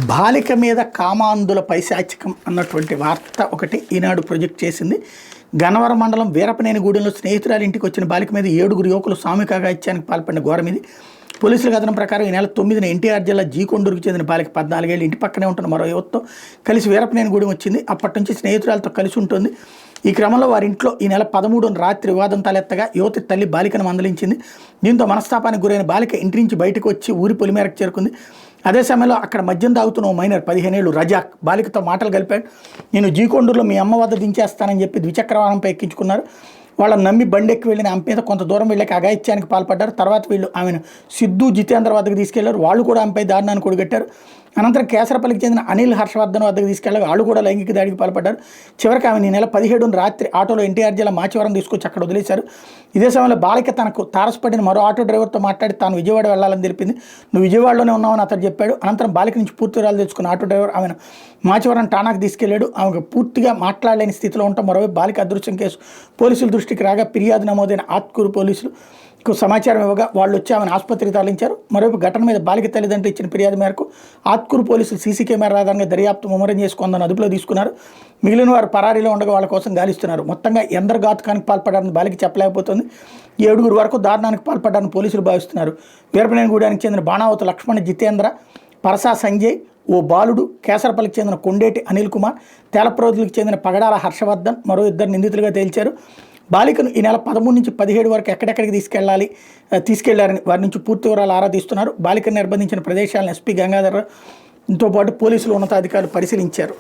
బాలిక మీద కామాంధుల పైశాచికం అన్నటువంటి వార్త ఒకటి ఈనాడు ప్రొజెక్ట్ చేసింది. గన్నవరం మండలం వీరపనేనిగూడెంలో స్నేహితురాలి ఇంటికి వచ్చిన బాలిక మీద 7 యువకులు సామూహిక అఘాయిత్యానికి పాల్పడిన ఘోరం ఇది. పోలీసుల కథనం ప్రకారం ఈ నెల 9న ఎన్టీఆర్ జిల్లా జీకొండూరుకు చెందిన బాలిక 14 ఏళ్ళు ఇంటి పక్కనే ఉంటున్న మరో యువతతో కలిసి వీరపనేనిగూడెం వచ్చింది. అప్పటి నుంచి స్నేహితురాలతో కలిసి ఉంటుంది. ఈ క్రమంలో వారి ఇంట్లో ఈ నెల 13న రాత్రి వివాదం తలెత్తగా యువతి తల్లి బాలికను మందలించింది. దీంతో మనస్తాపానికి గురైన బాలిక ఇంటి నుంచి బయటకు వచ్చి ఊరి పొలిమేరకు చేరుకుంది. అదే సమయంలో అక్కడ మద్యం తాగుతున్న ఓ మైనర్ 15 ఏళ్ళు రజాక్ బాలికతో మాటలు కలిపాడు. నేను జీకొండూరులో మీ అమ్మ వద్ద దించేస్తానని చెప్పి ద్విచక్ర వాహనంపై ఎక్కించుకున్నారు. వాళ్ళని నమ్మి బండెక్కి వెళ్ళిన ఆమె మీద కొంత దూరం వెళ్ళాక అఘాయిత్యానికి పాల్పడ్డారు. తర్వాత వీళ్ళు ఆమెను సిద్ధు జితేంద్ర వద్దకు తీసుకెళ్లారు. వాళ్ళు కూడా ఆమెపై దారుణాన్ని కొడిగట్టారు. అనంతరం కేసరపల్లికి చెందిన అనిల్ హర్షవర్ధన్ వద్దకు తీసుకెళ్లారు. వాళ్ళు కూడా లైంగిక దాడికి పాల్పడ్డారు. చివరికి ఆమె ఈ నెల 17న రాత్రి ఆటోలో ఎన్టీఆర్ జిల్లా మాచివరం తీసుకొచ్చి అక్కడ వదిలేశారు. ఇదే సమయంలో బాలిక తనకు తారసపడిన మరో ఆటో డ్రైవర్తో మాట్లాడి తాను విజయవాడ వెళ్లాలని తెలిపింది. నువ్వు విజయవాడలోనే ఉన్నావని అతను చెప్పాడు. అనంతరం బాలిక నుంచి పూర్తి వివరాలు తెచ్చుకున్న ఆటో డ్రైవర్ ఆమెను మాచివరం ఠాణాకు తీసుకెళ్లాడు. ఆమెకు పూర్తిగా మాట్లాడలేని స్థితిలో ఉండటం మరోవైపు బాలిక అదృశ్యం కేసు పోలీసుల దృష్టికి రాగా ఫిర్యాదు నమోదైన ఆత్కూరు పోలీసులకు సమాచారం ఇవ్వగా వాళ్ళు వచ్చి ఆమెను ఆసుపత్రికి తరలించారు. మరోవైపు ఘటన మీద బాలిక తల్లిదండ్రులు ఇచ్చిన ఫిర్యాదు మేరకు ఆత్కూరు పోలీసులు సీసీ కెమెరా ఆధారంగా దర్యాప్తు ముమ్మరం చేసుకుందని అదుపులో తీసుకున్నారు. మిగిలిన వారు పరారీలో ఉండగా వాళ్ళ కోసం గాలిస్తున్నారు. మొత్తంగా ఎందరు ఘాతుకానికి పాల్పడారని బాలిక చెప్పలేకపోతుంది. 7 వరకు దారుణానికి పాల్పడ్డారని పోలీసులు భావిస్తున్నారు. వీరపనేనిగూడెనికి చెందిన బాణావతు లక్ష్మణ్ జితేంద్ర, పరసా సంజయ్, ఓ బాలుడు, కేసరపల్లికి చెందిన కొండేటి అనిల్ కుమార్, తేలప్రోజులకు చెందిన పగడాల హర్షవర్ధన్ మరో 2 నిందితులుగా తేల్చారు. బాలికను ఈ నెల 13 నుంచి 17 వరకు ఎక్కడెక్కడికి తీసుకెళ్లారని వారి నుంచి పూర్తి వివరాలు ఆరా తీస్తున్నారు. బాలికను నిర్బంధించిన ప్రదేశాలను ఎస్పీ గంగాధర్తో పాటు పోలీసులు ఉన్నతాధికారులు పరిశీలించారు.